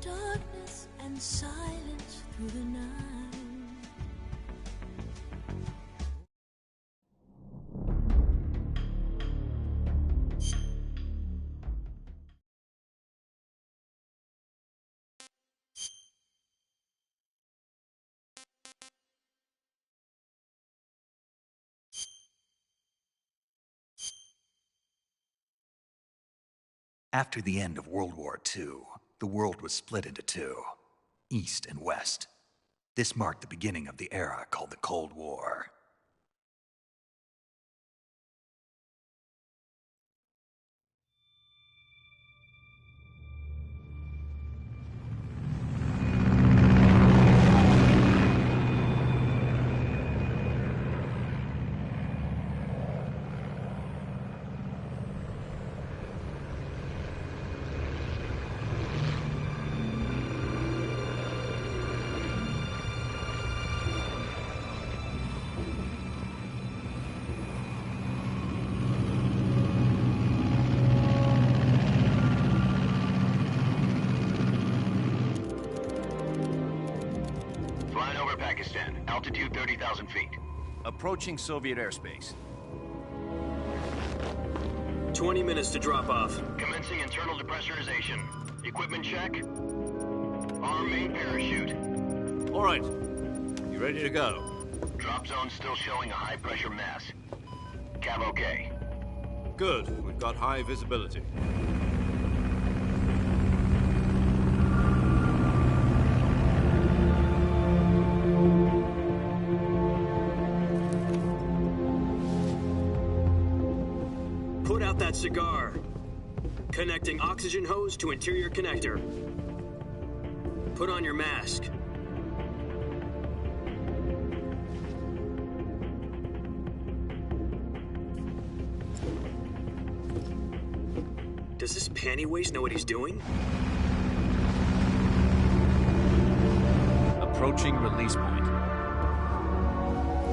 darkness and silence through the night. After the end of World War II, the world was split into two, East and West. This marked the beginning of the era called the Cold War. Pakistan, altitude 30,000 feet. Approaching Soviet airspace. 20 minutes to drop off. Commencing internal depressurization. Equipment check. Arm main parachute. All right. You ready to go? Drop zone still showing a high pressure mass. Cav okay. Good. We've got high visibility. Put out that cigar. Connecting oxygen hose to interior connector. Put on your mask. Does this panty waste know what he's doing? Approaching release point.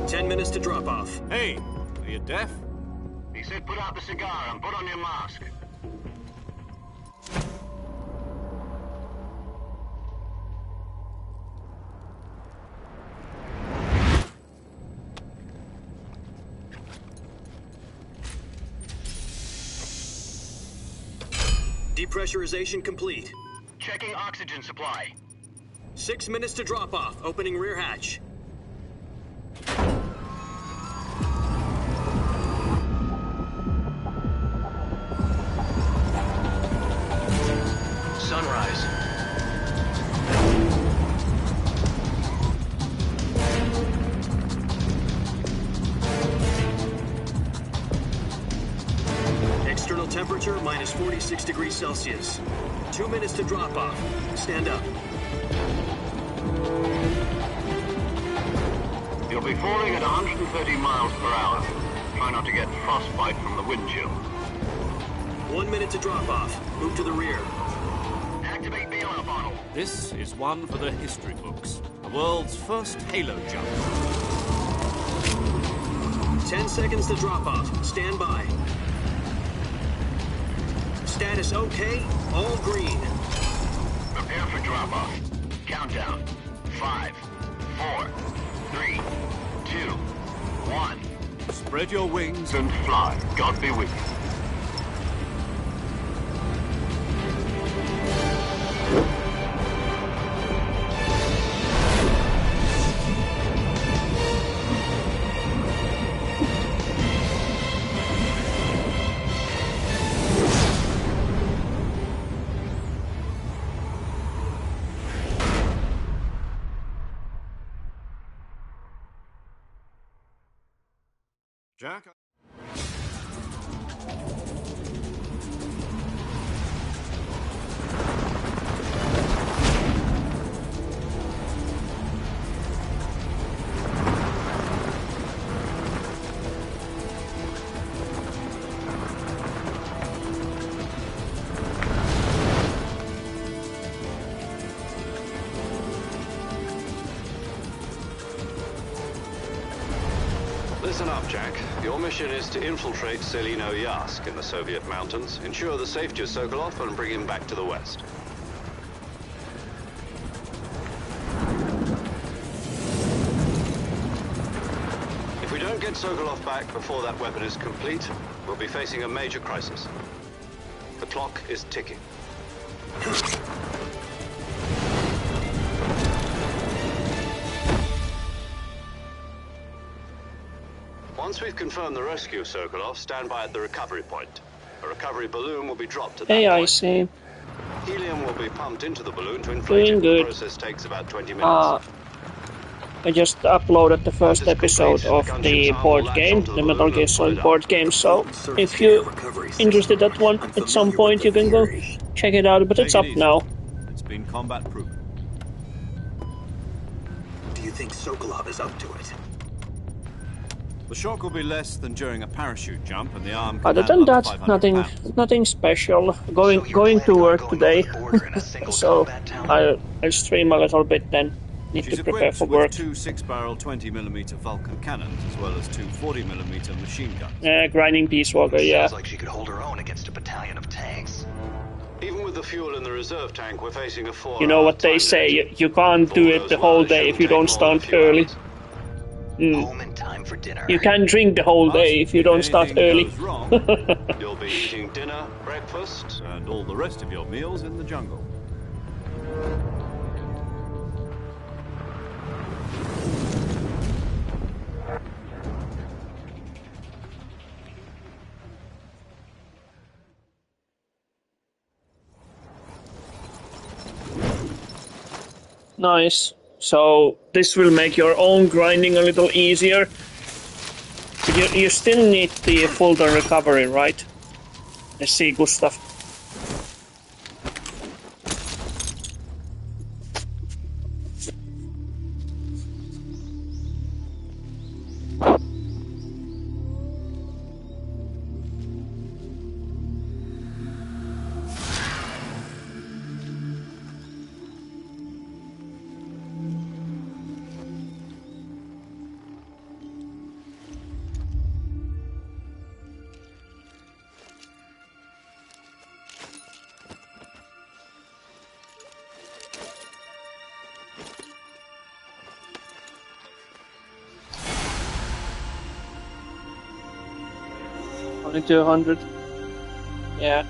10 minutes to drop off. Hey, are you deaf? He said put out the cigar and put on your mask. Depressurization complete. Checking oxygen supply. 6 minutes to drop off. Opening rear hatch. Sunrise. External temperature minus 46 degrees Celsius. 2 minutes to drop off. Stand up. You'll be falling at 130 miles per hour. Try not to get frostbite from the wind chill. 1 minute to drop off. Move to the rear. Activate bailout bottle. This is one for the history books. The world's first halo jump. 10 seconds to drop off. Stand by. Status okay. All green. Prepare for drop-off. Countdown. 5, 4, 3, 2, 1. Spread your wings And fly. God be with you. Jack? Listen up, Jack. Your mission is to infiltrate Selino Yask in the Soviet mountains, ensure the safety of Sokolov, and bring him back to the West. get Sokolov back before that weapon is complete, we'll be facing a major crisis. The clock is ticking. Once we've confirmed the rescue of Sokolov, stand by at the recovery point. A recovery balloon will be dropped at that Hey, I point. see. Helium will be pumped into the balloon to inflate Doing it. good. The process takes about 20 minutes. I just uploaded the first Once it's episode complete, of the the gunship's arm board will latch game, onto the the Metal balloon Gear and pull Solid it board up. game, so Surface if air you're recovery interested system. that one, I'm at some familiar point with you the can go theory. check it out, but Take it's it up easy. now. It's been combat proven. Do you think Sokolov is up to it? The shock will be less than during a parachute jump, and the arm can Other handle than up to that, 500 pounds. nothing special. So Going you're going to planning on work going today, over the border in a single so combat tower? I'll stream a little bit then. Need She's to prepare equipped for with work. two 6-barrel 20mm Vulcan cannons, as well as two 40mm machine guns. Grinding Peace Walker, yeah. Sounds like she could hold her own against a battalion of tanks. Even with the fuel in the reserve tank, we're facing a 4-hour You know what they time say, limit. you can't If do all it goes the well, whole it day shouldn't if you take don't more than a start few early. hours. Home in time for dinner. You can drink the whole day if you If don't start anything early. goes wrong, You'll be eating dinner, breakfast. and all the rest of your meals in the jungle. Nice. So this will make your own grinding a little easier. But you still need the Fulton recovery, right? I see, Gustav. Only 200. Yeah,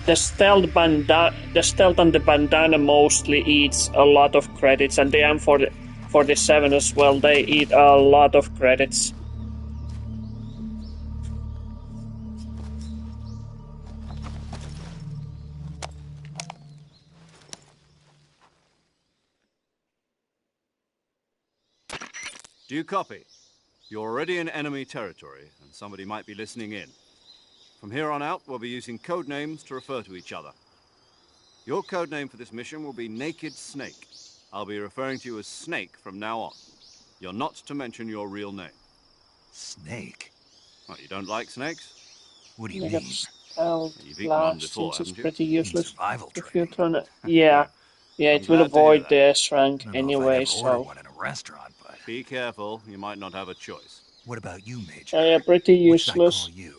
the stealth and the bandana mostly eats a lot of credits, and the M47 as well. They eat a lot of credits. Do you copy? You're already in enemy territory, and somebody might be listening in. From here on out, we'll be using code names to refer to each other. Your code name for this mission will be Naked Snake. I'll be referring to you as Snake from now on. You're not to mention your real name. Snake? What, you don't like snakes? What do you I got mean? stealth You've eaten one blast before, since it's haven't you? pretty useless. survival If you're training. trying to, yeah, I'm it will glad to hear avoid that. the S rank I don't know if I'd anyway. ever order So one in a restaurant, but Be careful, you might not have a choice. what about you, Major? yeah, pretty What should I call useless. you?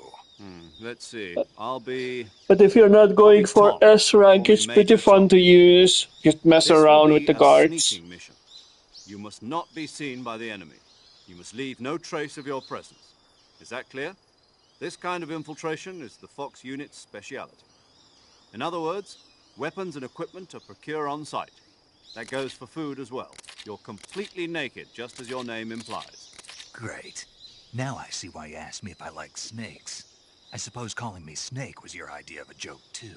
Let's see. I'll be... But if you're not going Copy for Tom. S rank, Call me it's pretty Major fun Tom. to use. Just mess This will around be with the a guards. sneaking mission. You must not be seen by the enemy. You must leave no trace of your presence. Is that clear? This kind of infiltration is the Fox unit's speciality. In other words, weapons and equipment are procured on site. That goes for food as well. You're completely naked, just as your name implies. Great. Now I see why you asked me if I like snakes. I suppose calling me Snake was your idea of a joke, too.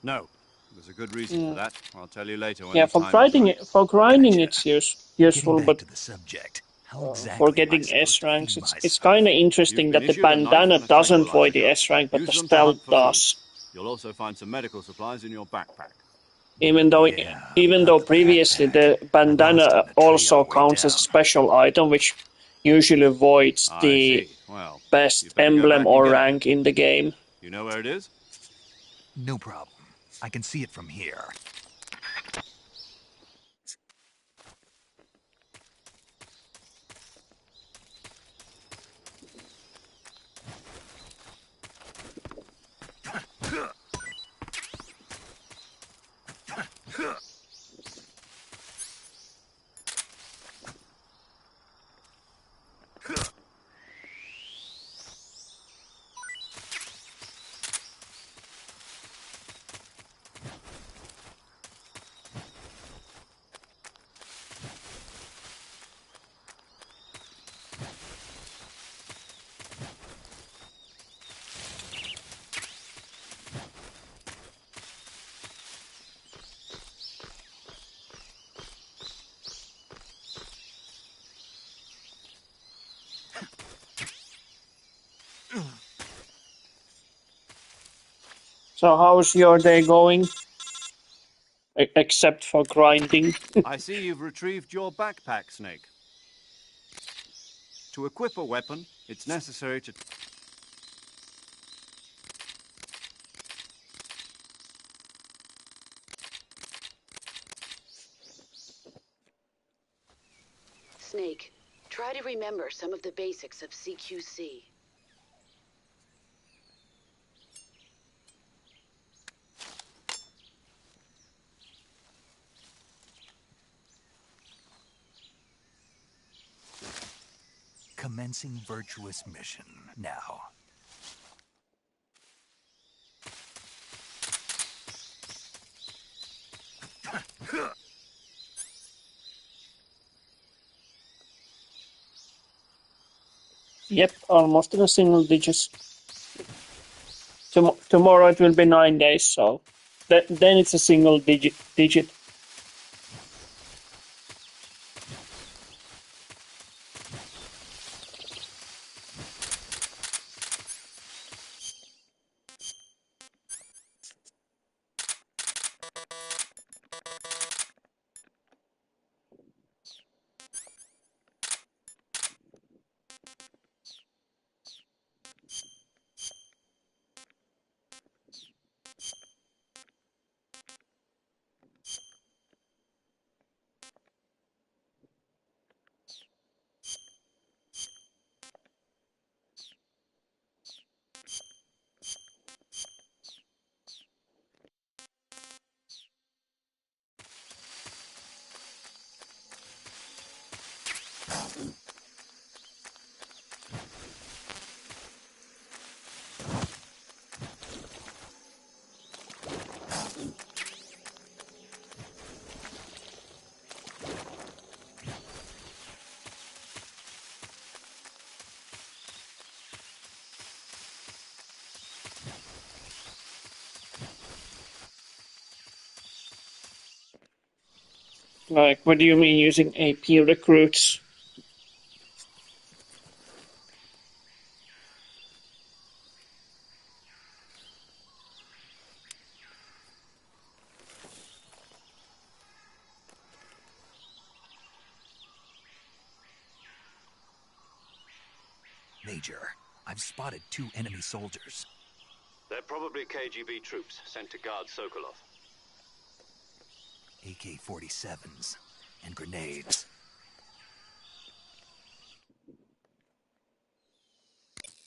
No, there's a good reason for that. I'll tell you later when Yeah, the for time is grinding right. it, for grinding Gotcha. it's Getting useful, back but to the subject, how exactly for am I getting supposed S to ranks, feed it's myself? kind of interesting You've that been the issued a knife bandana and a doesn't tranquilizer void the gun. S rank, but Use the them to hunt stealth for food. does. You'll also find some medical supplies in your backpack. Even though Yeah, not the previously backpack. the I lost it bandana in the tree also on the way counts as a down. special item, which usually voids I the see. Well, best you'd better go emblem back and or get it. rank in the game. You know where it is? No problem. I can see it from here. So how's your day going? Except for grinding. I see you've retrieved your backpack, Snake. To equip a weapon, it's necessary to... Snake, try to remember some of the basics of CQC. Commencing virtuous mission now. Yep, almost in a single digits. Tomorrow it will be 9 days, so then it's a single digit. Like, what do you mean using AP recruits? Major, I've spotted 2 enemy soldiers. They're probably KGB troops sent to guard Sokolov. AK-47s and grenades.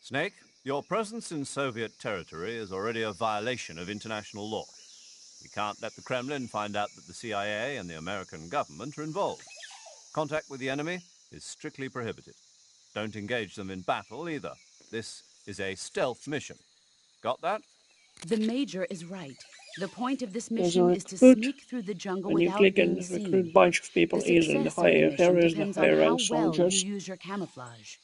Snake, your presence in Soviet territory is already a violation of international law. We can't let the Kremlin find out that the CIA and the American government are involved. Contact with the enemy is strictly prohibited. Don't engage them in battle either. This is a stealth mission. Got that? The Major is right. The point of this There's a mission is to recruit. sneak through the jungle When you without click being and seen. recruit bunch of people The easily, the success of the higher mission areas, the depends on higher how rank well you soldiers. use your camouflage.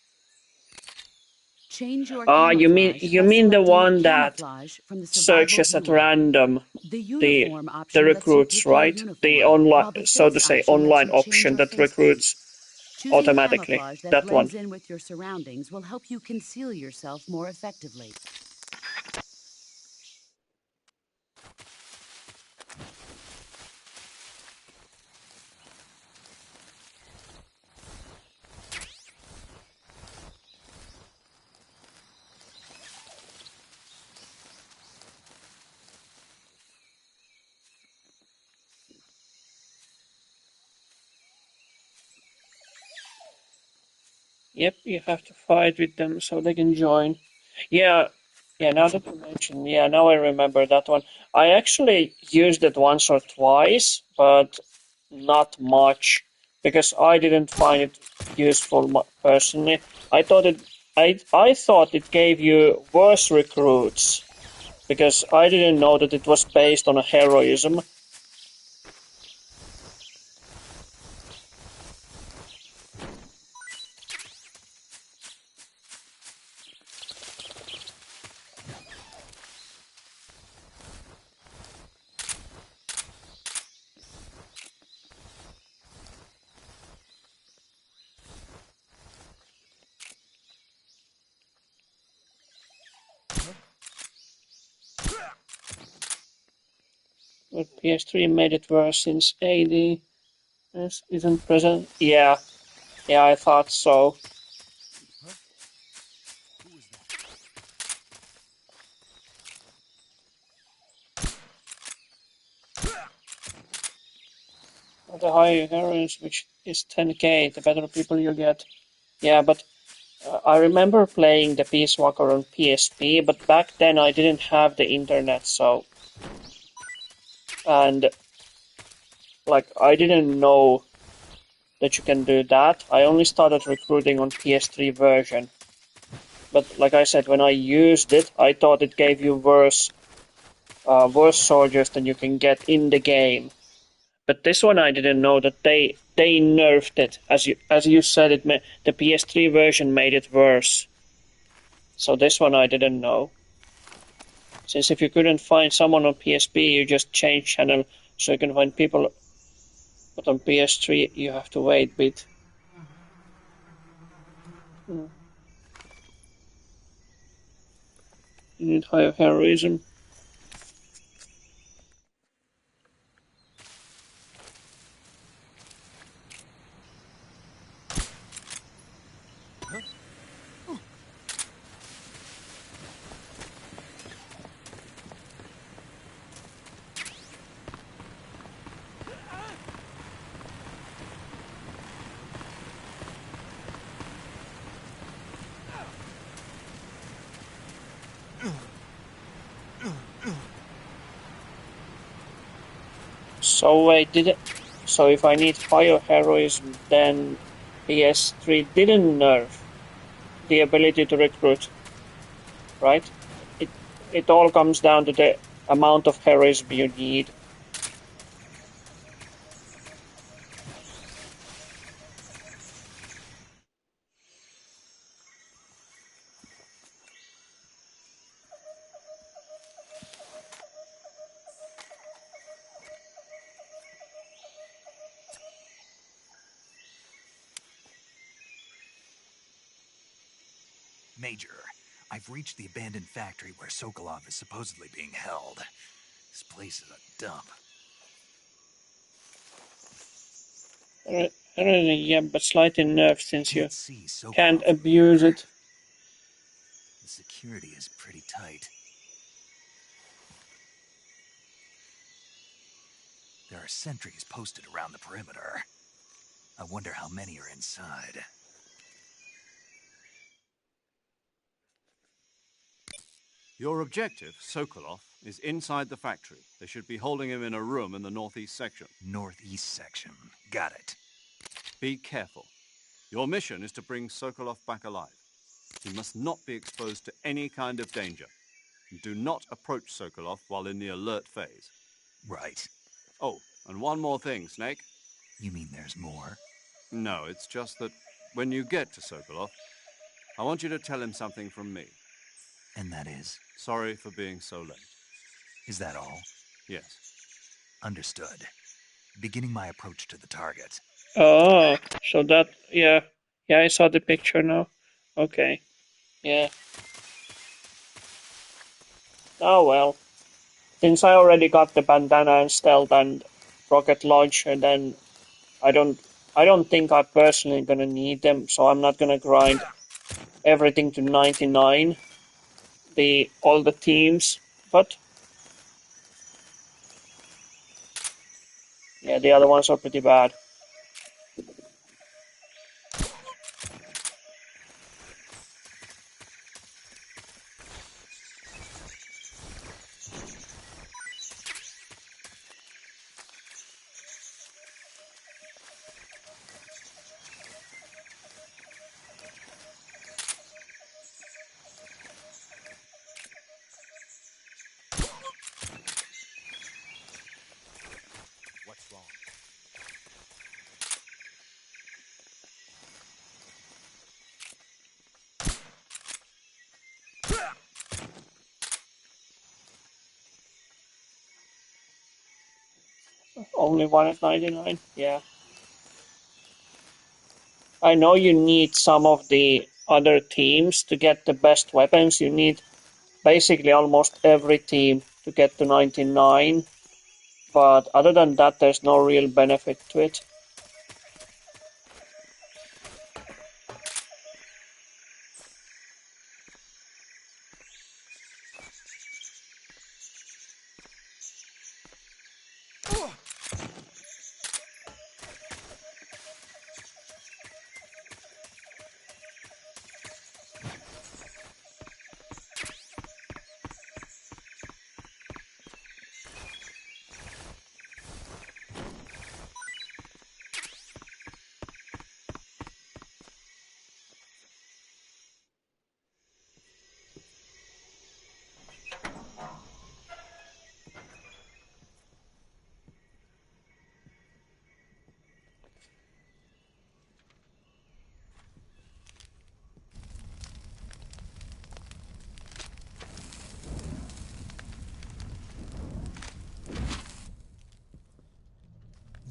Change your Ah, you camouflage mean by the selecting one that camouflage from the survival searches at GUI. random The the uniform option lets you recruits, pick your right? The uniform, online, while the so to face say, option lets online you change option your that face recruits paint. Choosing automatically. camouflage that That one. blends in with your surroundings will help you conceal yourself more effectively. Yep, you have to fight with them so they can join. Yeah, now that you mention, now I remember that one. I actually used it once or twice, but not much, because I didn't find it useful personally. I thought it gave you worse recruits, because I didn't know that it was based on a heroism. But PS3 made it worse since AD isn't present. Yeah, I thought so. The higher heroines, which is 10k, the better people you get. Yeah, but I remember playing the Peace Walker on PSP, but back then I didn't have the internet, so... And, like, I didn't know that you can do that. I only started recruiting on PS3 version. But, like I said, when I used it, I thought it gave you worse soldiers than you can get in the game. But this one I didn't know that they nerfed it. As you said, the PS3 version made it worse. So this one I didn't know. Since if you couldn't find someone on PSP, you just change channel so you can find people. But on PS3, you have to wait a bit. You need higher heroism. So wait, so if I need higher heroism, then PS3 didn't nerf the ability to recruit, right? It all comes down to the amount of heroism you need. Major, I've reached the abandoned factory where Sokolov is supposedly being held. This place is a dump. Yeah, but slightly nerfed since you can't abuse it. The security is pretty tight. There are sentries posted around the perimeter. I wonder how many are inside. Your objective, Sokolov, is inside the factory. They should be holding him in a room in the northeast section. Northeast section. Got it. Be careful. Your mission is to bring Sokolov back alive. He must not be exposed to any kind of danger. And do not approach Sokolov while in the alert phase. Right. Oh, and one more thing, Snake. You mean there's more? No, it's just that when you get to Sokolov, I want you to tell him something from me. And that is? Sorry for being so late. Is that all? Yes. Understood. Beginning my approach to the target. Oh, so that, yeah, I saw the picture now. Okay, yeah. Oh well. Since I already got the bandana and stealth and rocket launcher, then I don't think I'm personally gonna need them, so I'm not gonna grind everything to 99. All the teams, but yeah, the other ones are pretty bad. Only one at 99, yeah. I know you need some of the other teams to get the best weapons. You need basically almost every team to get to 99. but other than that, there's no real benefit to it.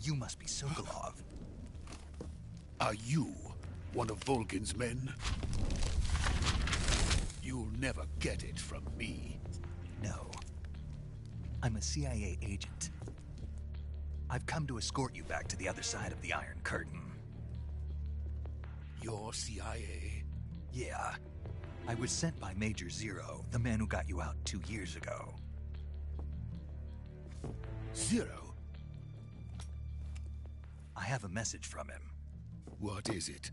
You must be Sokolov. Are you one of Volgin's men? You'll never get it from me. No. I'm a CIA agent. I've come to escort you back to the other side of the Iron Curtain. You're CIA? Yeah. I was sent by Major Zero, the man who got you out 2 years ago. Zero? I have a message from him. What is it?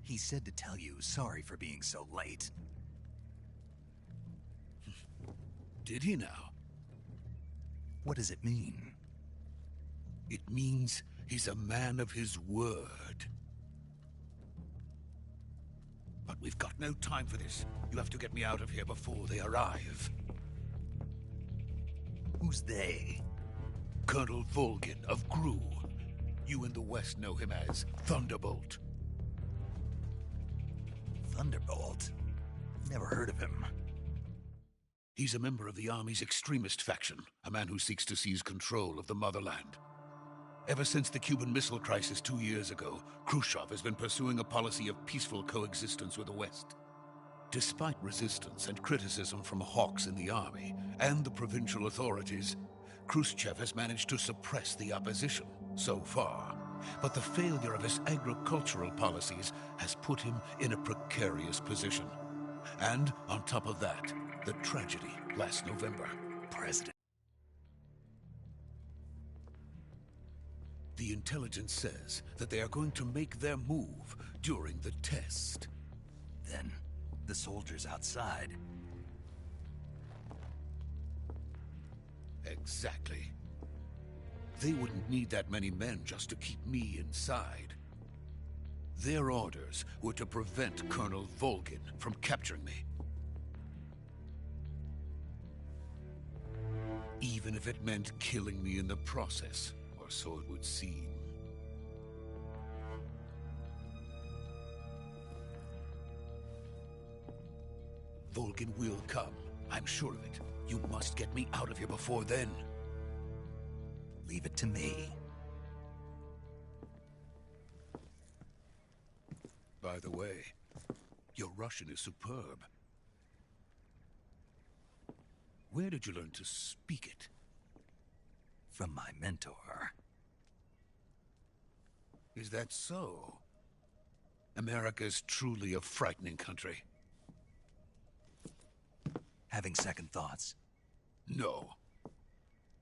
He said to tell you sorry for being so late. Did he now? What does it mean? It means he's a man of his word. But we've got no time for this. You have to get me out of here before they arrive. Who's they? Colonel Volgin of Gru. You in the West know him as Thunderbolt. Thunderbolt? Never heard of him. He's a member of the Army's extremist faction, a man who seeks to seize control of the motherland. Ever since the Cuban Missile Crisis 2 years ago, Khrushchev has been pursuing a policy of peaceful coexistence with the West. Despite resistance and criticism from hawks in the army and the provincial authorities, Khrushchev has managed to suppress the opposition so far. But the failure of his agricultural policies has put him in a precarious position. And on top of that, the tragedy last November. President. The intelligence says that they are going to make their move during the test. Then, the soldiers outside. Exactly. They wouldn't need that many men just to keep me inside. Their orders were to prevent Colonel Volgin from capturing me. Even if it meant killing me in the process, or so it would seem. Volgin will come. I'm sure of it. You must get me out of here before then. Leave it to me. By the way, your Russian is superb. Where did you learn to speak it? From my mentor. Is that so? America's truly a frightening country. Having second thoughts? No.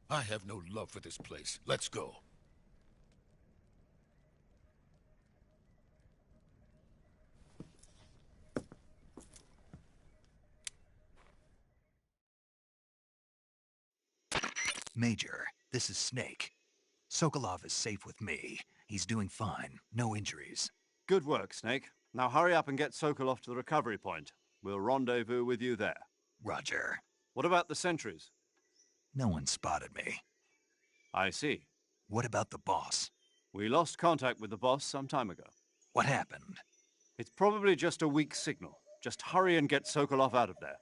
I have no love for this place. Let's go. Major, this is Snake. Sokolov is safe with me. He's doing fine. No injuries. Good work, Snake. Now hurry up and get Sokolov to the recovery point. We'll rendezvous with you there. Roger. What about the sentries? No one spotted me. I see. What about the boss? We lost contact with the boss some time ago. What happened? It's probably just a weak signal. Just hurry and get Sokolov out of there.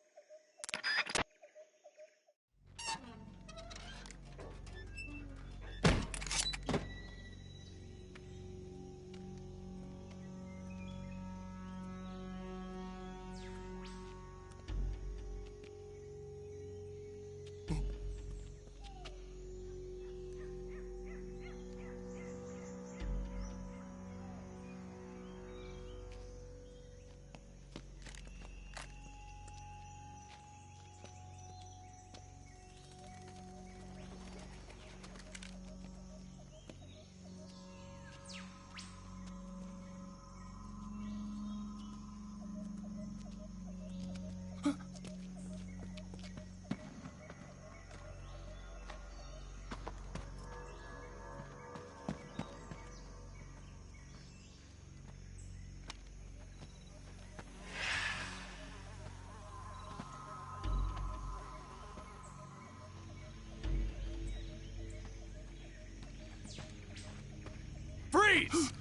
Freeze!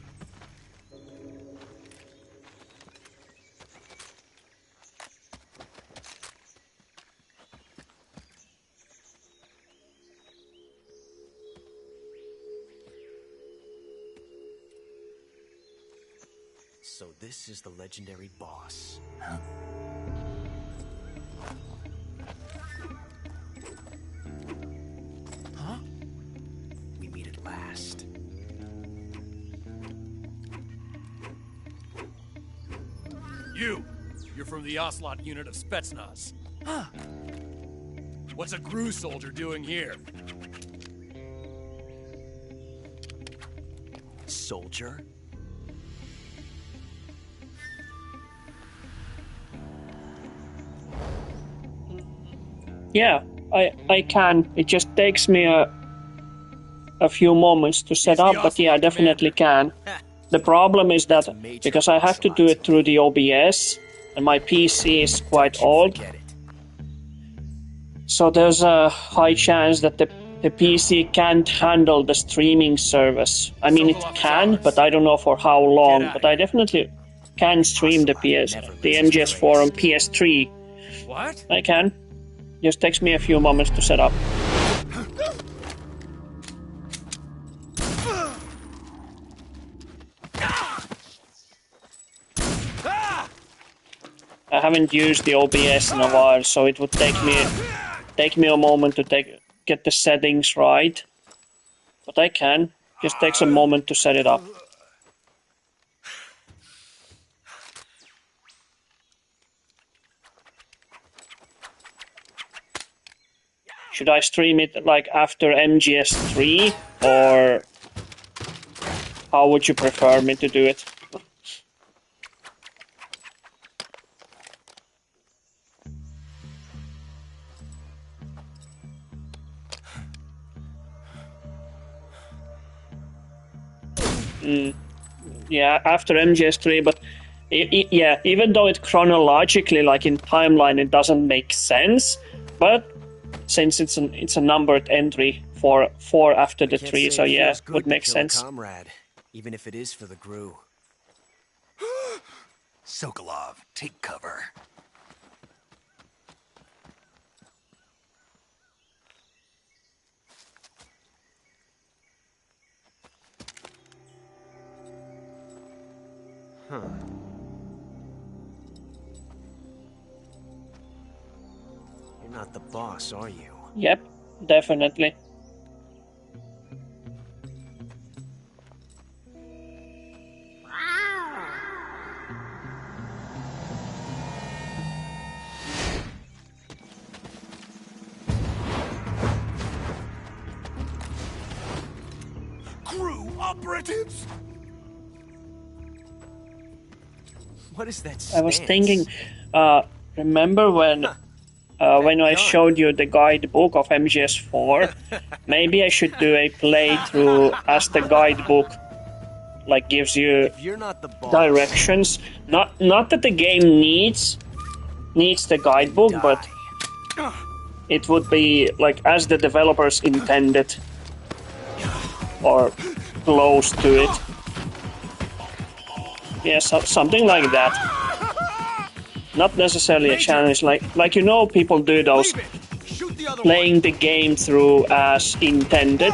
So this is the legendary boss. Huh? Huh? We meet at last. You're from the Ocelot unit of Spetsnaz. Huh. What's a GRU soldier doing here? Soldier? Yeah, I can. It just takes me a few moments to set up, but yeah, I definitely can. The problem is that because I have to do it through the OBS, and my PC is quite old, so there's a high chance that the PC can't handle the streaming service. I mean, it can, but I don't know for how long. But I definitely can stream the MGS4 on PS3. What? I can. Just takes me a few moments to set up. I haven't used the OBS in a while, so it would take me a moment to get the settings right. But I can. Just takes a moment to set it up. Should I stream it like after MGS3, or how would you prefer me to do it? Yeah, after MGS3, but yeah, even though it chronologically, like in timeline, it doesn't make sense, but since it's a numbered entry for 4 after the 3, so yeah, it would make sense. Comrade, even if it is for the GRU. Sokolov, take cover. Huh. You're not the boss, are you? Yep, definitely. GRU operatives? What is that stance? I was thinking, remember when I showed you the guidebook of MGS4? Maybe I should do a playthrough as the guidebook, like, gives you directions. Not that the game needs the guidebook, but it would be like as the developers intended, or close to it. Yeah, something like that. Not necessarily a challenge, like you know, people do those playing the game through as intended.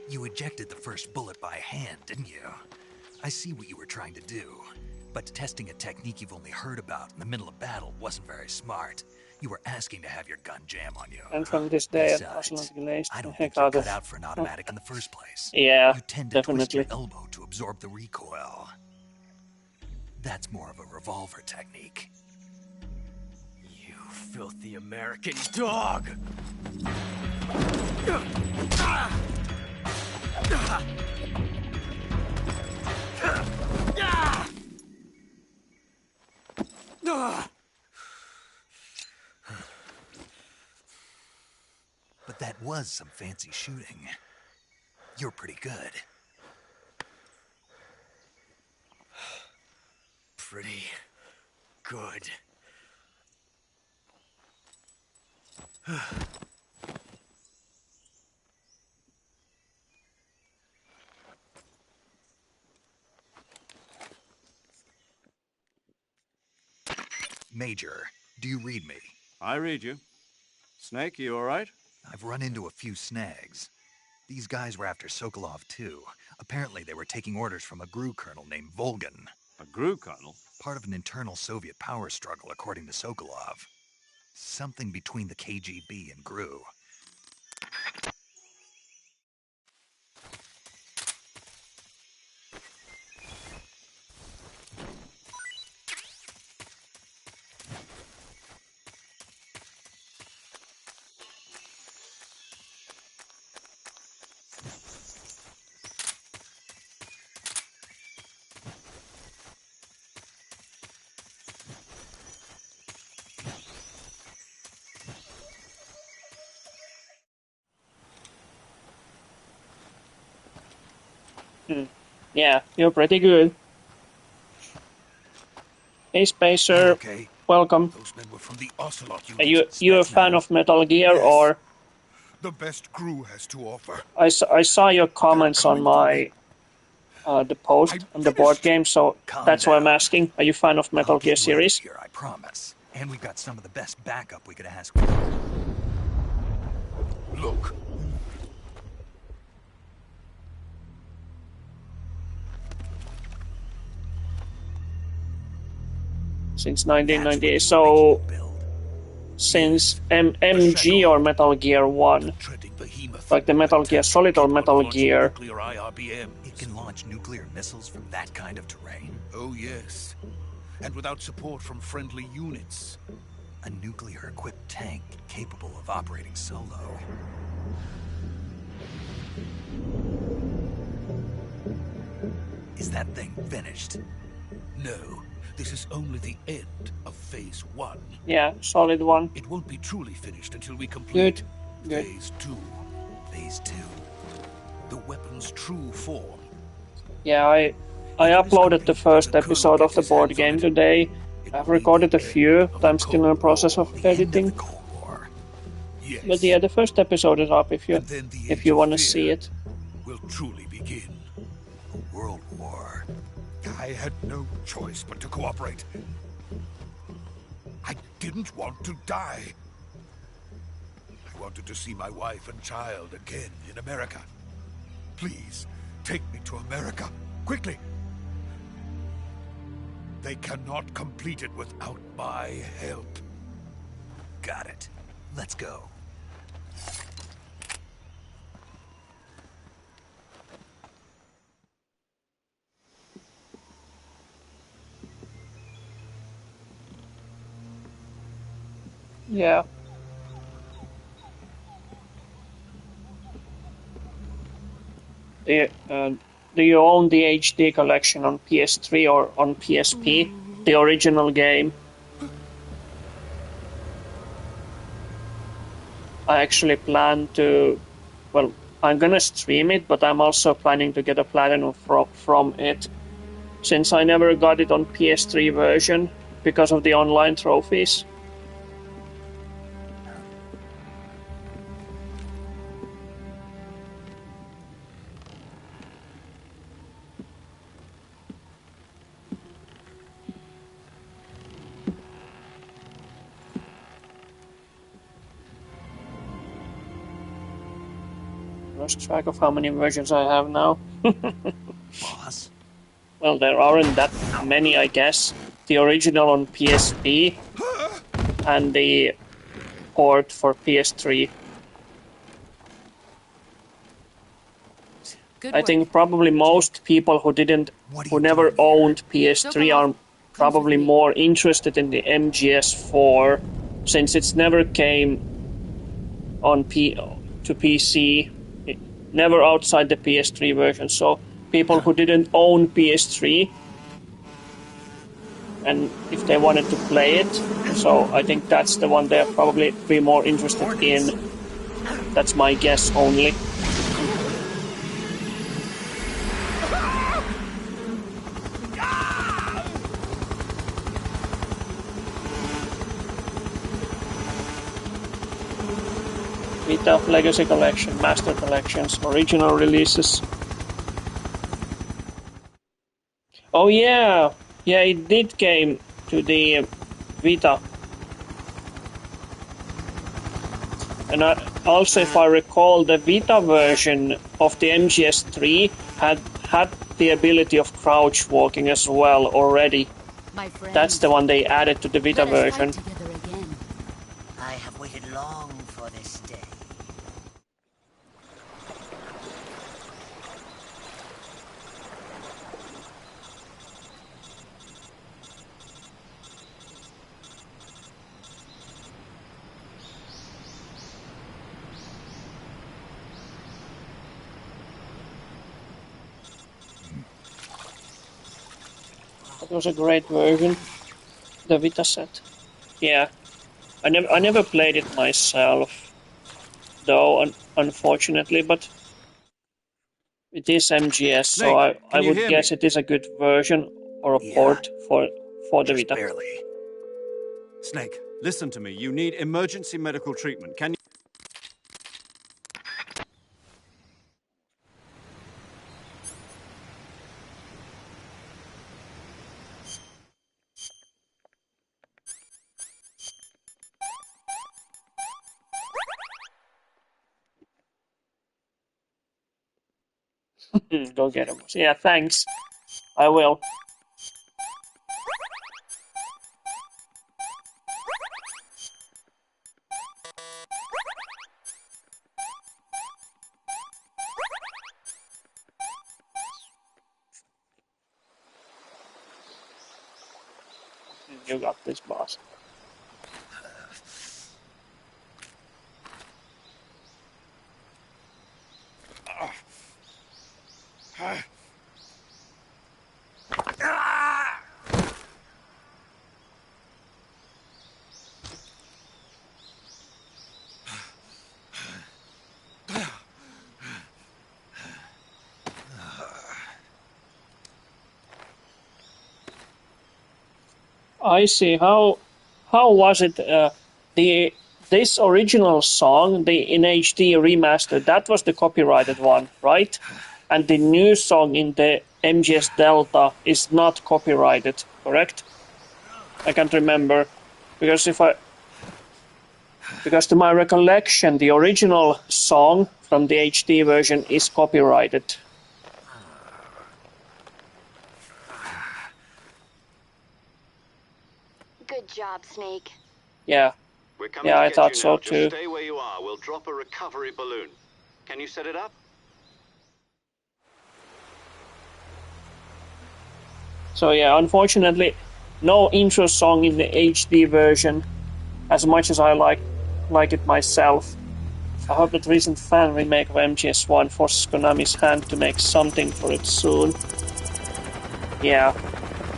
You ejected the first bullet by hand, didn't you? I see what you were trying to do. But testing a technique you've only heard about in the middle of battle wasn't very smart. You were asking to have your gun jam on you. And from this day, Besides, I don't the think heck you're out cut of. out for an automatic in the first place. Yeah, You tend to twist your definitely. elbow to absorb the recoil. That's more of a revolver technique. You filthy American dog! But that was some fancy shooting. You're pretty good. Pretty good. Major, do you read me? I read you. Snake, you all right? I've run into a few snags. These guys were after Sokolov too. Apparently they were taking orders from a GRU colonel named Volgan. A GRU colonel? Part of an internal Soviet power struggle, according to Sokolov. Something between the KGB and GRU. Yeah, you're pretty good. Hey, Spacer. Okay. Welcome. Those men were from the Ocelot Are unit. you a fan of Metal Gear, Yes. or The best GRU has to offer. I saw your comments on my the post on the board game, so that's why I'm asking. Are you a fan of Metal Gear series? Here, I promise. And we've got some of the best backup we could ask for. Look. Since 1998, so since MG or Metal Gear 1, like the Metal Gear Solid or Metal Gear. It can launch nuclear missiles from that kind of terrain. Oh, yes. And without support from friendly units. A nuclear-equipped tank capable of operating solo. Is that thing finished? No. This is only the end of Phase 1. Yeah, Solid 1. It won't be truly finished until we complete Good. Phase 2. Phase 2. The weapon's true form. Yeah, I uploaded the first episode of the board game today. I've recorded a few. I'm still in the process of editing. Yes. But yeah, the first episode is up if you want to see it. Will truly begin. A world war. I had no choice but to cooperate. I didn't want to die. I wanted to see my wife and child again in America. Please, take me to America, quickly. They cannot complete it without my help. Got it. Let's go. Yeah. Do you own the HD collection on PS3 or on PSP? The original game? I actually plan to... Well, I'm gonna stream it, but I'm also planning to get a platinum from it. Since I never got it on PS3 version because of the online trophies. lost track of how many versions I have now. Boss? Well, there aren't that many, I guess. The original on PSP and the port for PS3. I think probably most people who never owned PS3 are probably more interested in the MGS4, since it's never came on to PC, never outside the PS3 version. So people who didn't own PS3, and if they wanted to play it, so I think that's the one they'll probably be more interested in. That's my guess only. Vita, Legacy Collection, Master Collections, original releases. Oh yeah, it did came to the Vita. And also, if I recall, the Vita version of the MGS3 had the ability of crouch walking as well already. That's the one they added to the Vita version. I have waited long for this day. It was a great version, the Vita set. Yeah, I never played it myself, though, unfortunately. But it is MGS, so I would guess it is a good version or a port for the Vita. Barely. Snake, listen to me. You need emergency medical treatment. Can you? Go get him. Yeah, thanks. I will. You got this, boss. I see. How was it? This original song, the in HD remastered, that was the copyrighted one, right? And the new song in the MGS Delta is not copyrighted, correct? I can't remember because to my recollection, the original song from the HD version is copyrighted. Good job, Snake. Yeah. Yeah, I thought so too. Just stay where you are. We'll drop a recovery balloon. Can you set it up? So yeah, unfortunately, no intro song in the HD version, as much as I like it myself. I hope that recent fan remake of MGS1 forces Konami's hand to make something for it soon. Yeah.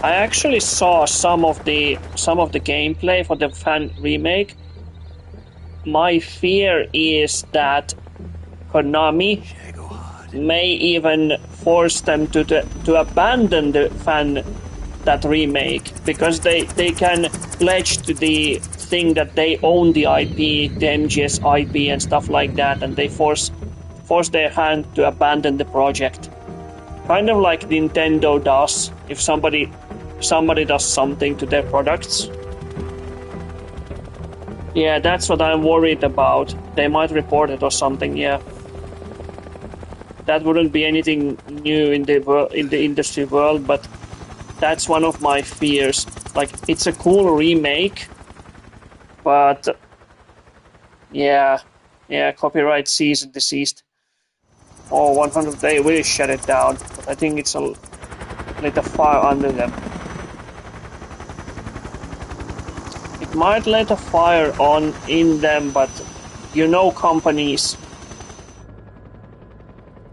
I actually saw some of the gameplay for the fan remake. My fear is that Konami may even force them to abandon that remake, because they can pledge to the thing that they own the IP, the MGS IP and stuff like that, and they force their hand to abandon the project. Kind of like Nintendo does if somebody does something to their products. Yeah, that's what I'm worried about. They might report it or something, yeah. that wouldn't be anything new in the industry world, but that's one of my fears. Like, it's a cool remake, but yeah, copyright cease and desist. Oh, 100, they will shut it down. But I think it's a lit a fire under them. It might let a fire on in them, but you know, companies,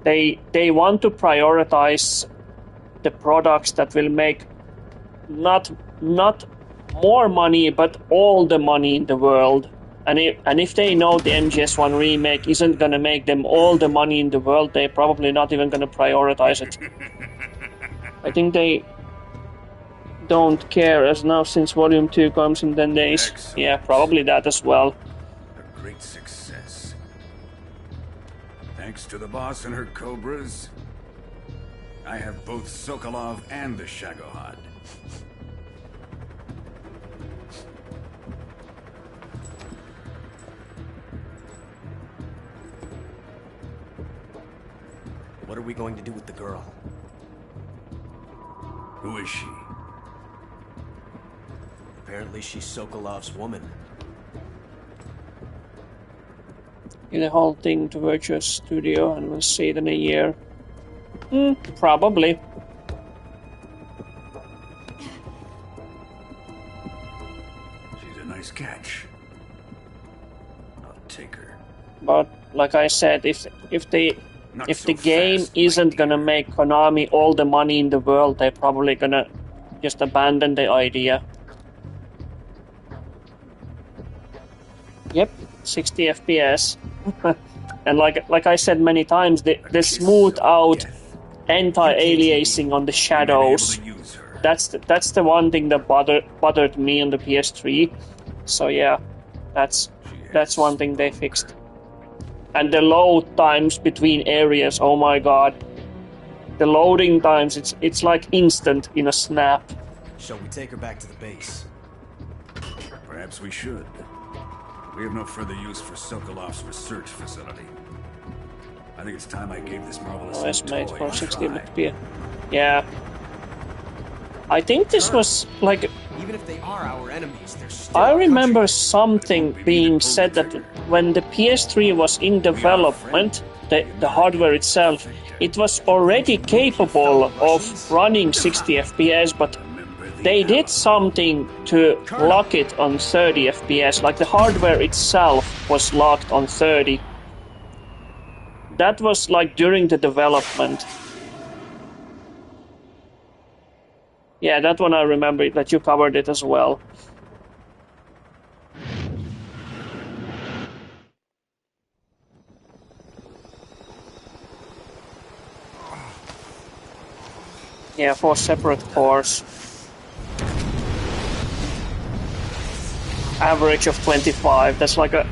they want to prioritize the products that will make not more money, but all the money in the world. And if they know the MGS1 remake isn't gonna make them all the money in the world, they're probably not even gonna prioritize it. I think they don't care, as now since Volume 2 comes in 10 days. Excellent. Yeah, probably that as well. A great success. Thanks to the boss and her cobras, I have both Sokolov and the Shagohod. What are we going to do with the girl? Who is she? Apparently she's Sokolov's woman. The whole thing to Virtuous Studio, and we'll see it in a year. Probably. She's a nice catch. I'll take her. But like I said, if the game isn't gonna make Konami all the money in the world, they're probably gonna just abandon the idea. Yep, 60 FPS. And like I said many times, the smooth out anti-aliasing on the shadows. That's the one thing that bothered me on the PS3. So yeah, that's one thing they fixed. And the load times between areas, oh my god. The loading times, it's like instant in a snap. Shall we take her back to the base? Perhaps we should. We have no further use for Sokolov's research facility. I think it's time I gave this marvelous Made toy for a 60 try. FPS. Yeah. I think this was like... Even if they are our enemies, they're still I remember something being said that when the PS3 was in development, the hardware itself, it was already capable of running 60 FPS, but they did something to lock it on 30 FPS, like the hardware itself was locked on 30. That was like during the development. Yeah, that one I remember that you covered it as well. Yeah, 4 separate cores. Average of 25. That's like a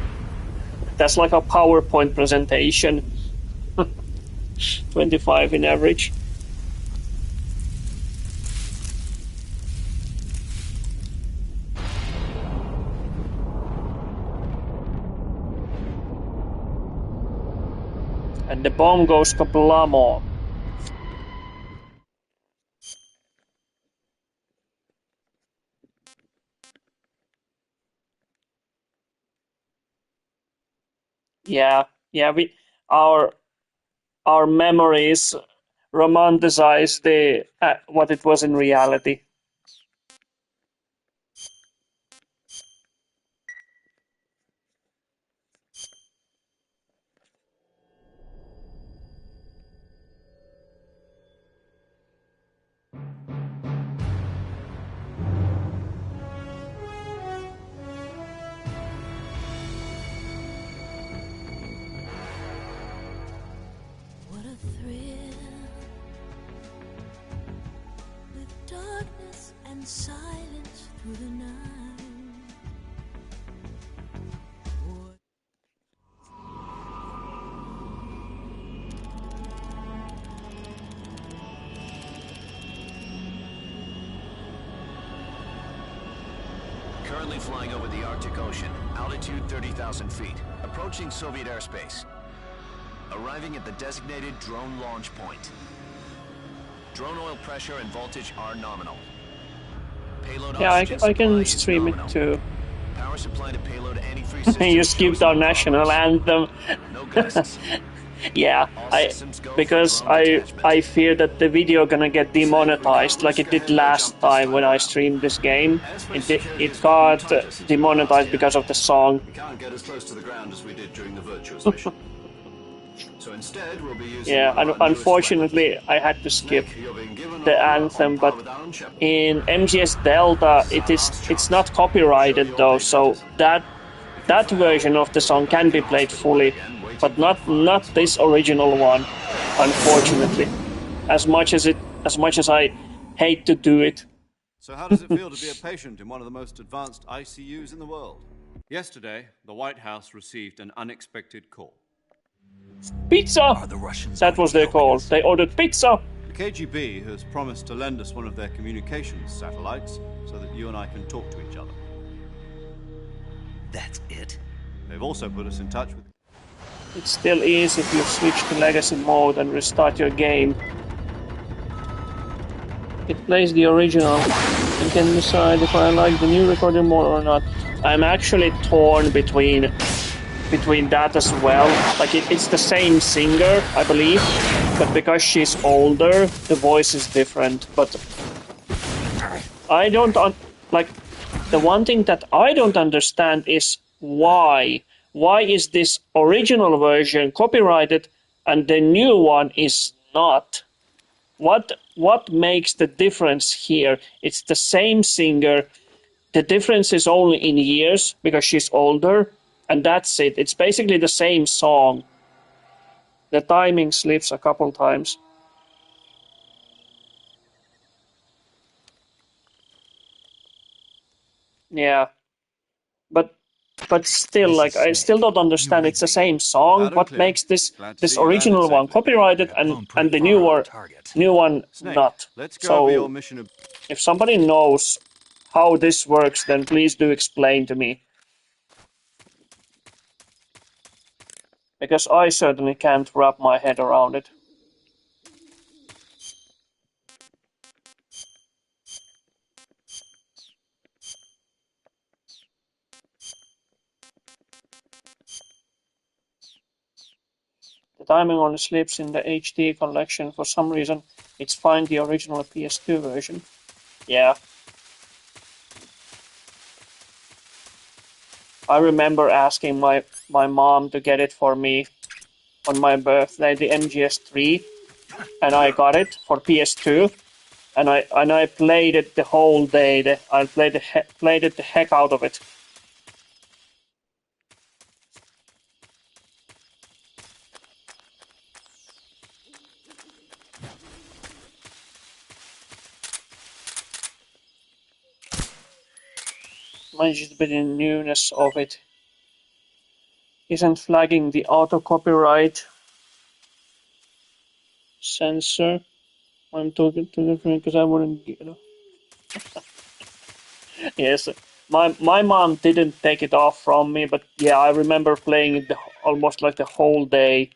PowerPoint presentation. 25 in average. And the bomb goes kablamo. Yeah, our memories romanticize the what it was in reality. What a thrill, with darkness and silence through the night. Currently flying over the Arctic Ocean, altitude 30,000 feet, approaching Soviet airspace. Arriving at the designated drone launch point. Drone oil pressure and voltage are nominal. Payload yeah, oxygen I can supply is stream it nominal. too. Power supply to payload antifreeze system. You skipped our national anthem. No gases. Yeah, because I fear that the video gonna get demonetized like it did last time when I streamed this game. It got demonetized because of the song. We can't get as close to the ground as we did during the Virtuous mission. So instead, we'll be using Yeah, unfortunately I had to skip the anthem, but in MGS Delta it's not copyrighted though, so that version of the song can be played fully, but not this original one, unfortunately. As much as I hate to do it. So how does it feel to be a patient in one of the most advanced ICUs in the world? Yesterday, the White House received an unexpected call. Pizza! That was their call. They ordered pizza! The KGB has promised to lend us one of their communications satellites so that you and I can talk to each other. That's it? They've also put us in touch with... It's still easy if you switch to legacy mode and restart your game. It plays the original and can decide if I like the new recording mode or not. I'm actually torn between that as well. Like it's the same singer, I believe, but because she's older, the voice is different. But I don't like the one thing that I don't understand is why. Why is this original version copyrighted and the new one is not? What makes the difference here? It's the same singer. The difference is only in years because she's older, and that's it. It's basically the same song. The timing slips a couple times. Yeah. But still, like, I still don't understand. It's the same song. What makes this original one copyrighted and the new one not? So, if somebody knows how this works, then please do explain to me. Because I certainly can't wrap my head around it. The timing only slips in the HD collection. For some reason, it's fine the original PS2 version. Yeah. I remember asking my mom to get it for me on my birthday, the MGS3, and I got it for PS2, and I played it the whole day. I played it the heck out of it. Might just be the newness of it. Isn't flagging the auto copyright sensor. I'm talking to different because I wouldn't get it. Yes, my mom didn't take it off from me, but yeah, I remember playing it almost like the whole day.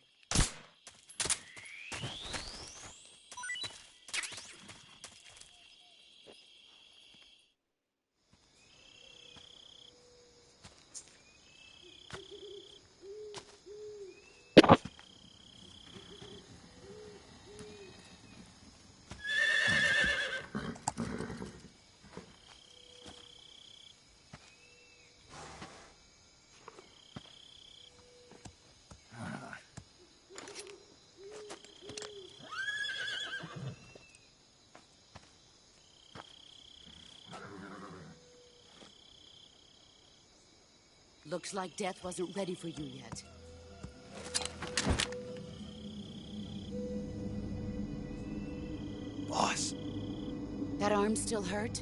Looks like death wasn't ready for you yet. Boss. That arm still hurt?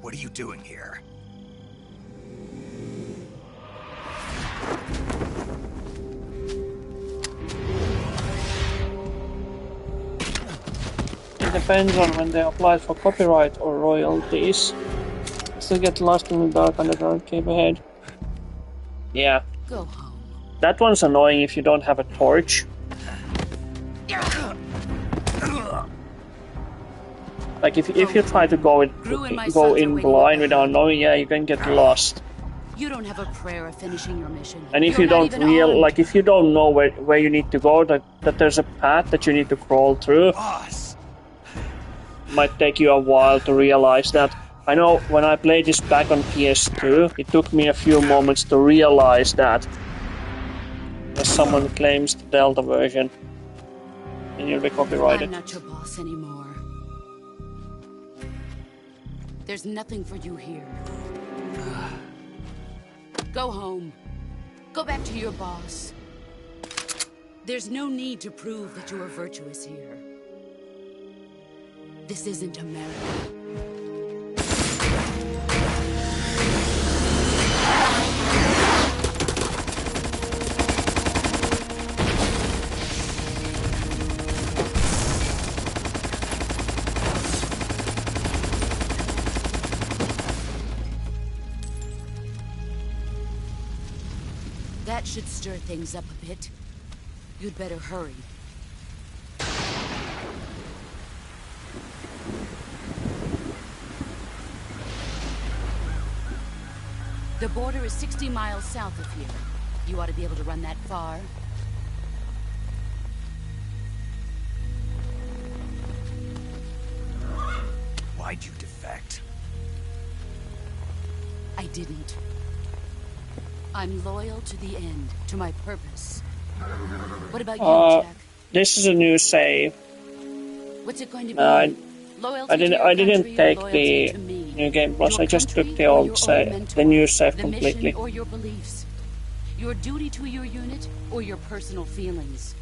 What are you doing here? It depends on when they applied for copyright or royalties. Still get lost in the dark under the arcade ahead. Yeah. Go home. That one's annoying if you don't have a torch. Like if you try to go in blind without knowing, yeah, you can get lost. You don't have a prayer of finishing your mission. And if You're you not don't even armed. if you don't know where you need to go, that there's a path that you need to crawl through. Might take you a while to realize that. I know when I played this back on PS2, it took me a few moments to realize that. As someone claims the Delta version, and you'll be copyrighted. I'm not your boss anymore. There's nothing for you here. Go home. Go back to your boss. There's no need to prove that you are virtuous here. This isn't America. That should stir things up a bit. You'd better hurry. The border is 60 miles south of here. You ought to be able to run that far. Why'd you defect? I didn't. I'm loyal to the end, to my purpose. What about you, Jack? This is a new save. What's it going to be? I didn't take the new game plus. I just took the old save, the new save completely. Mission or your beliefs, your duty to your unit, or your personal feelings.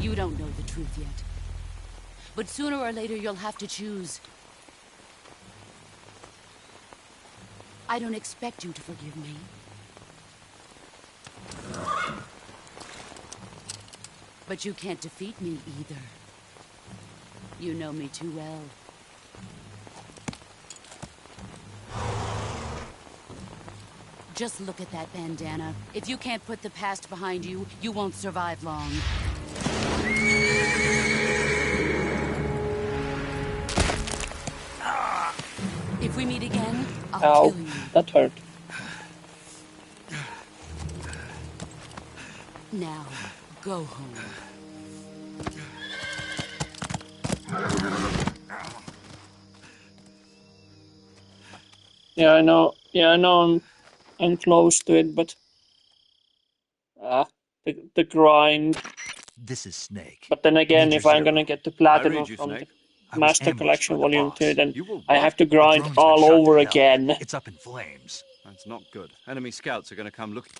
You don't know the truth yet. But sooner or later, you'll have to choose. I don't expect you to forgive me. But you can't defeat me either. You know me too well. Just look at that bandana. If you can't put the past behind you, you won't survive long. If we meet again, I'll kill you. That hurt. Now, go home. Yeah, I know. Yeah, I know. I'm close to it, but the grind. This is Snake. But then again, Major if I'm Zero. gonna get the platinum you, from Snake. the Master Collection by the Volume boss. 2, then You were I what? have to The grind drone's been all shot over to hell. again. It's up in flames. That's not good. Enemy scouts are going to come looking.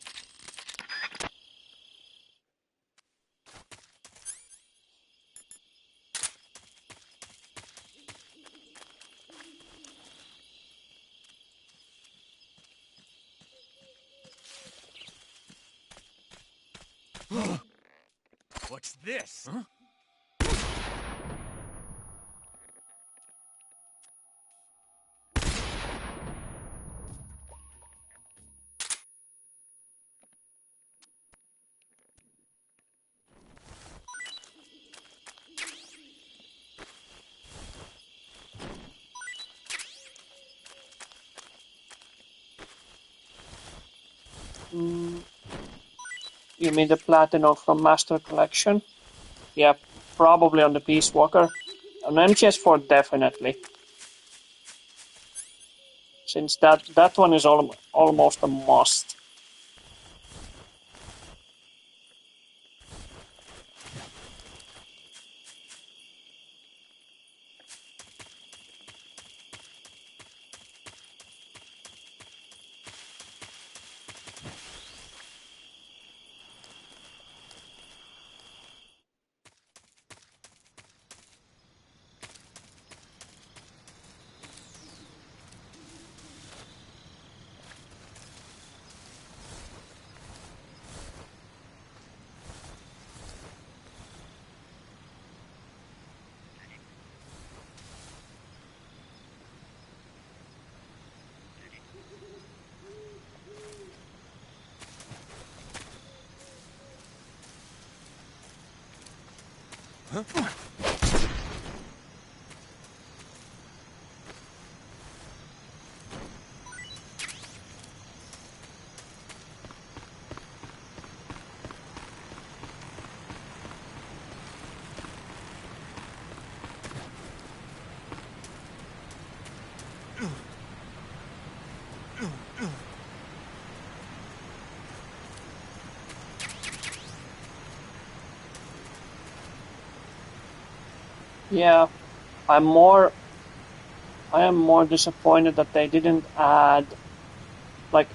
What's this? Huh? You mean the platinum from Master Collection? Yeah, probably on the Peace Walker. On MGS4, definitely. Since that one is almost a must. Yeah, I am more disappointed that they didn't add like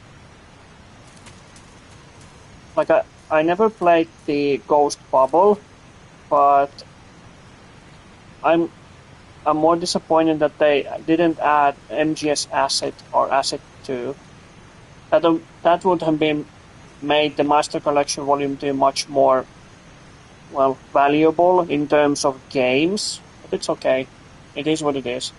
I never played the Ghost Bubble, but I'm more disappointed that they didn't add MGS Asset or Asset 2. That would have been made the Master Collection Volume 2 much more, well, valuable in terms of games, but it's okay. It is what it is.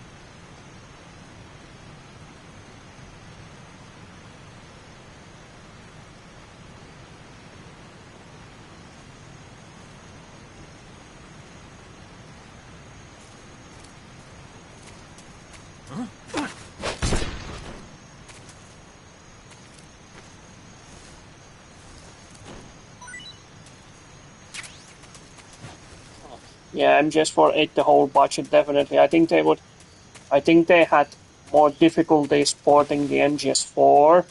Yeah, MGS4 ate the whole budget, definitely. I think they had more difficulties porting the MGS4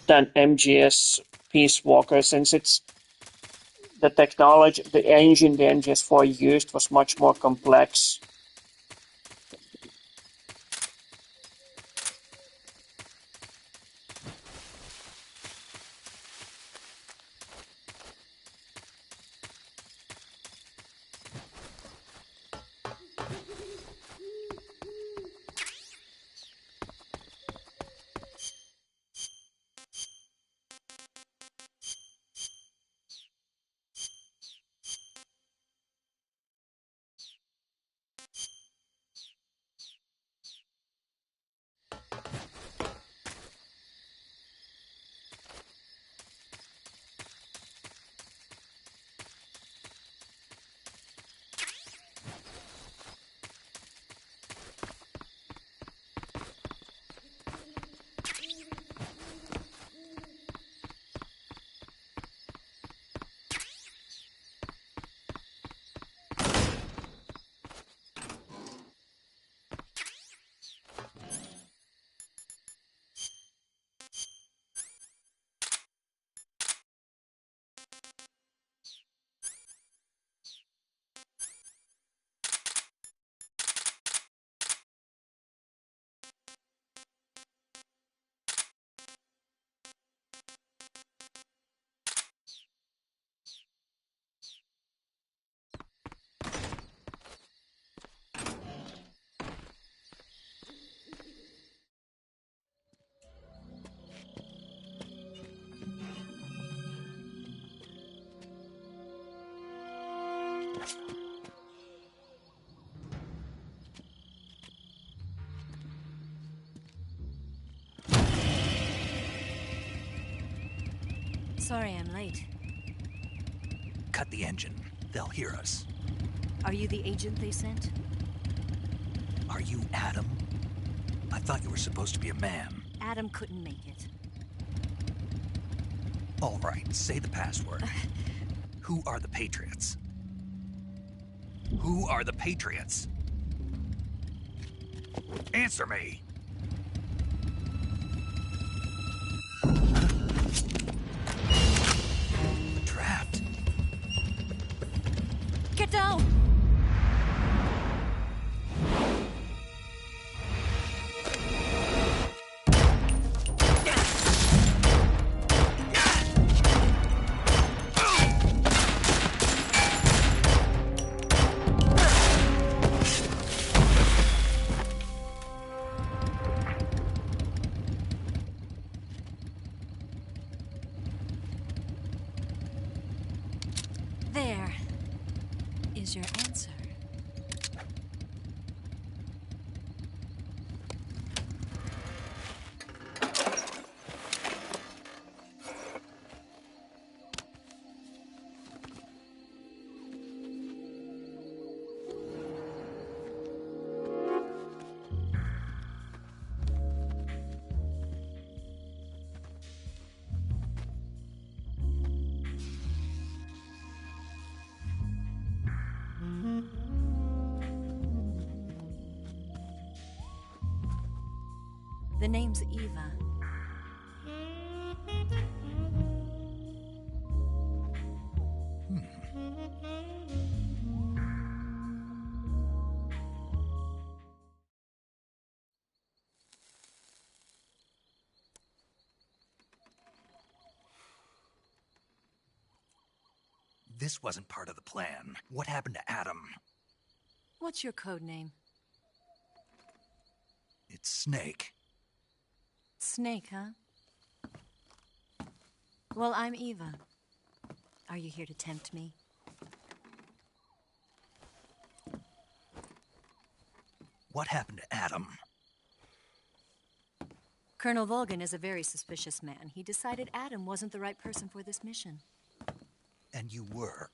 than MGS Peace Walker, since it's the technology, the engine the MGS4 used was much more complex. Sorry I'm late. Cut the engine. They'll hear us. Are you the agent they sent? Are you Adam? I thought you were supposed to be a man. Adam couldn't make it. All right, say the password. Who are the Patriots? Who are the Patriots? Answer me! Trapped. Get down! There is your answer. The name's Eva. This wasn't part of the plan. What happened to Adam? What's your code name? It's Snake. Snake, huh? Well, I'm Eva. Are you here to tempt me? What happened to Adam? Colonel Volgin is a very suspicious man. He decided Adam wasn't the right person for this mission. And you were?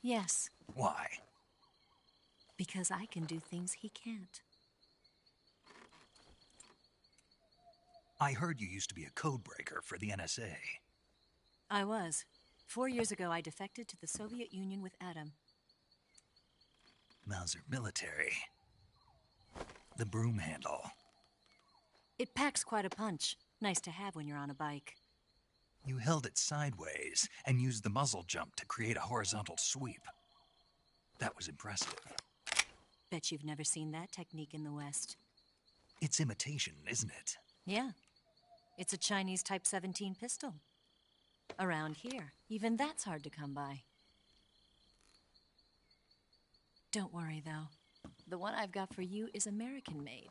Yes. Why? Because I can do things he can't. I heard you used to be a codebreaker for the NSA. I was. 4 years ago, I defected to the Soviet Union with Adam. Mauser military. The broom handle. It packs quite a punch. Nice to have when you're on a bike. You held it sideways and used the muzzle jump to create a horizontal sweep. That was impressive. Bet you've never seen that technique in the West. It's imitation, isn't it? Yeah. It's a Chinese Type 17 pistol. Around here, even that's hard to come by. Don't worry, though. The one I've got for you is American-made.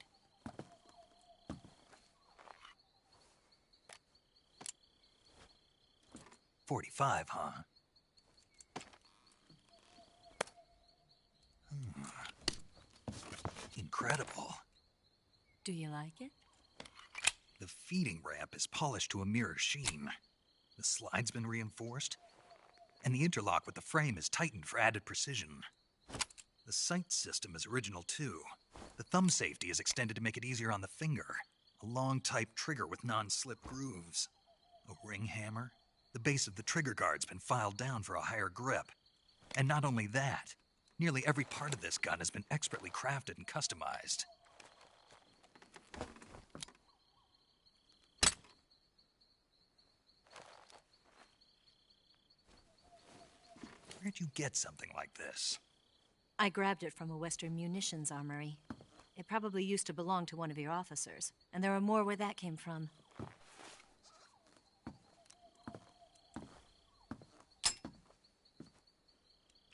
.45, huh? Incredible. Do you like it? The feeding ramp is polished to a mirror sheen. The slide's been reinforced, and the interlock with the frame is tightened for added precision. The sight system is original too. The thumb safety is extended to make it easier on the finger. A long type trigger with non-slip grooves. A ring hammer. The base of the trigger guard's been filed down for a higher grip. And not only that, nearly every part of this gun has been expertly crafted and customized. Where'd you get something like this? I grabbed it from a Western munitions armory. It probably used to belong to one of your officers, and there are more where that came from.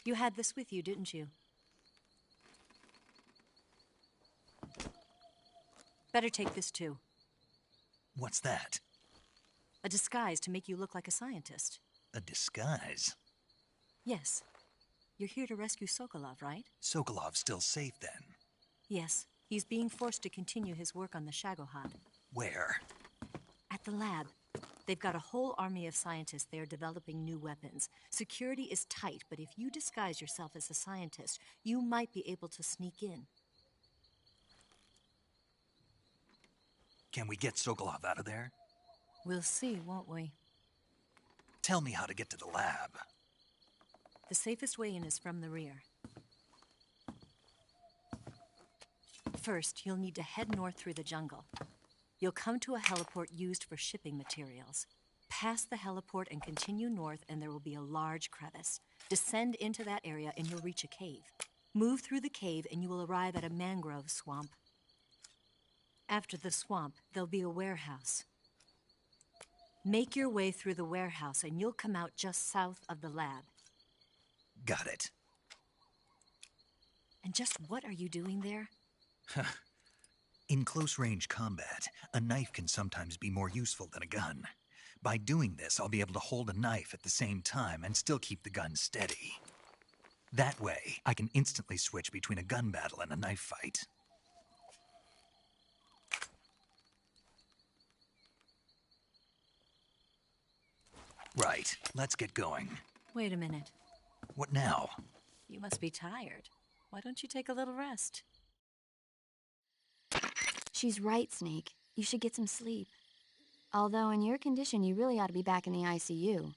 You had this with you, didn't you? Better take this too. What's that? A disguise to make you look like a scientist. A disguise? Yes. You're here to rescue Sokolov, right? Sokolov's still safe then? Yes. He's being forced to continue his work on the Shagohod. Where? At the lab. They've got a whole army of scientists there developing new weapons. Security is tight, but if you disguise yourself as a scientist, you might be able to sneak in. Can we get Sokolov out of there? We'll see, won't we? Tell me how to get to the lab. The safest way in is from the rear. First, you'll need to head north through the jungle. You'll come to a heliport used for shipping materials. Pass the heliport and continue north, and there will be a large crevice. Descend into that area, and you'll reach a cave. Move through the cave, and you will arrive at a mangrove swamp. After the swamp, there'll be a warehouse. Make your way through the warehouse, and you'll come out just south of the lab. Got it. And just what are you doing there? In close-range combat, a knife can sometimes be more useful than a gun. By doing this, I'll be able to hold a knife at the same time and still keep the gun steady. That way, I can instantly switch between a gun battle and a knife fight. Right, let's get going. Wait a minute. What now? You must be tired. Why don't you take a little rest? She's right, Snake. You should get some sleep. Although in your condition, you really ought to be back in the ICU.